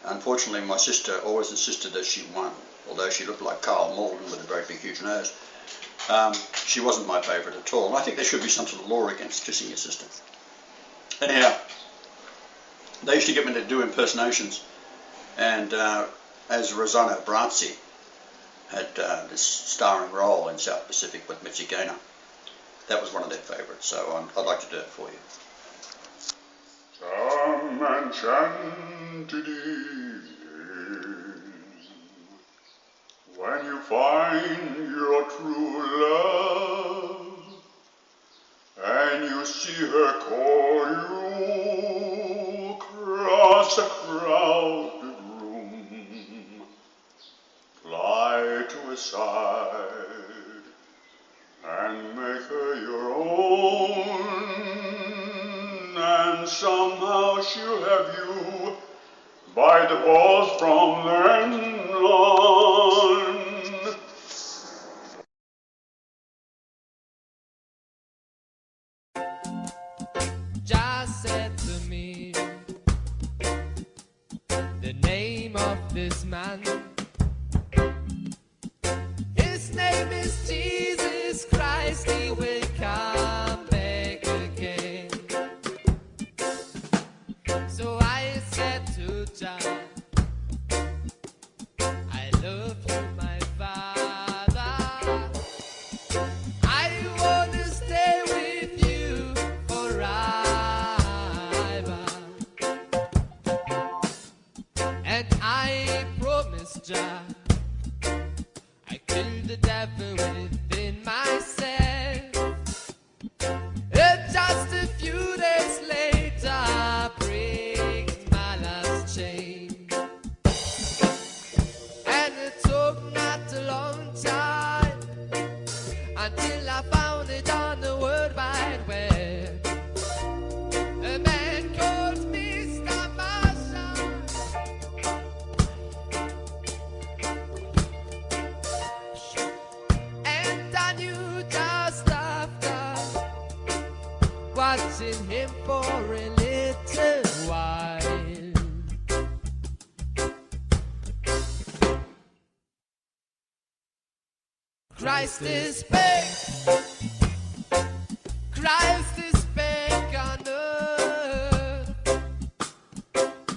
Unfortunately, my sister always insisted that she won, although she looked like Carl Malden with a very big huge nose. She wasn't my favourite at all, and I think there should be some sort of law against kissing your sister. Anyhow, they used to get me to do impersonations, and as Rossano Brazzi had this starring role in South Pacific with Mitzi Gaynor, that was one of their favourites, so I'd like to do it for you. Some enchanted evening, when you find your true love, and you see her call you across a crowded room, fly to her side and make her your own, and somehow she'll have you by the balls from then on. Just said to me the name of this man. His name is Jesus Christ, he will come back again. So I said to John, I love you, my father. I want to stay with you forever. And I promised John I killed the devil within myself. watching him for a little while. Christ is back. Christ is back on earth.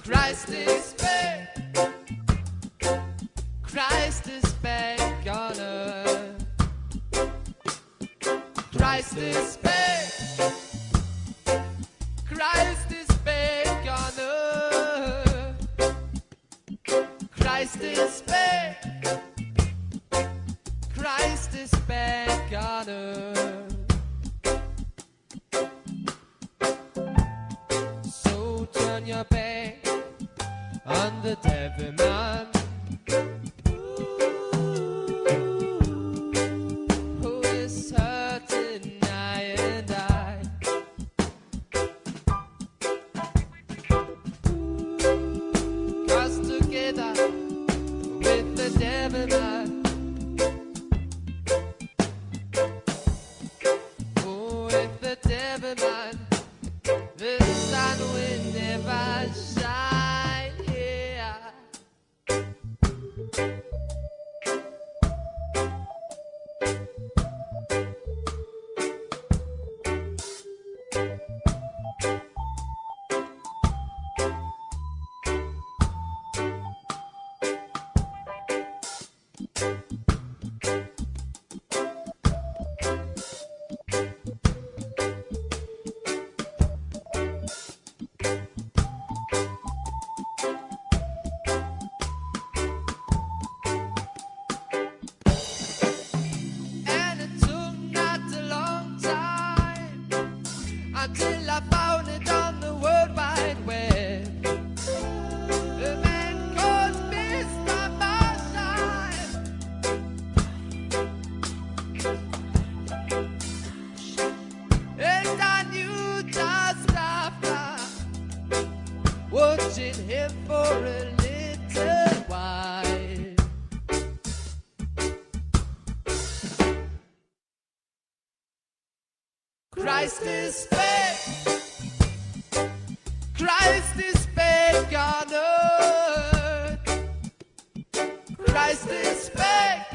Christ is back. Christ is back on earth. Christ is back. Christ is back on earth. Christ is back. Christ is back on earth. So turn your back on the devil man, who is hurting I and I. Cause together with the devil man, the devil man, the sun will never shine here. Until I found it on the World Wide Web. A man called Mr. Marshall. And I knew just after watching him for a little while. Christ is back. Christ is back on earth. Christ is back.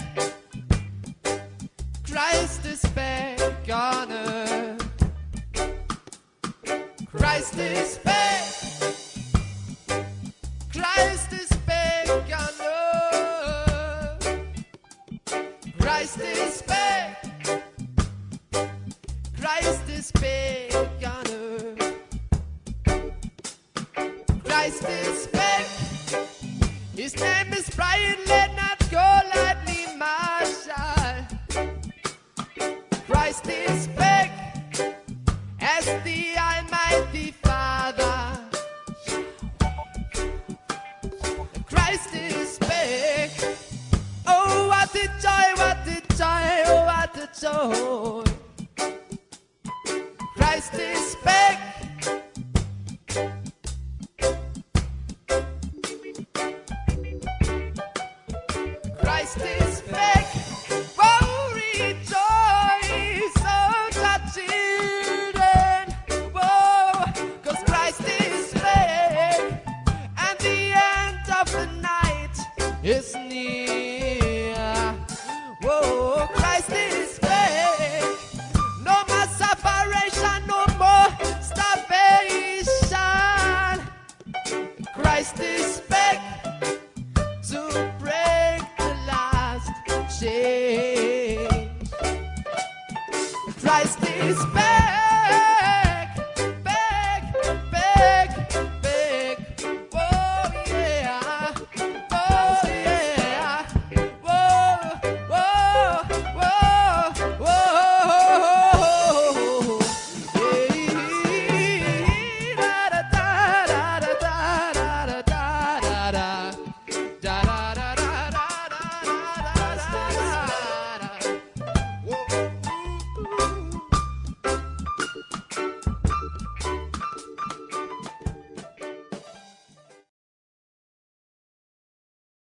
Christ is back on earth. Christ is back. Christ is back on earth. Christ is back. Christ is back on earth. Christ is back. His name is Brian Leonard Golightly Marshall. Christ is back as the Almighty Father. Christ is back. Oh, what a joy, what a joy, oh, what a joy. Christ is back. Christ is back. Oh, rejoice, oh, the children. Whoa, 'cause Christ is back. And the end of the night is near. Whoa, Christ is back. No more separation, no more starvation. Christ is back to break the last chain. Christ is back.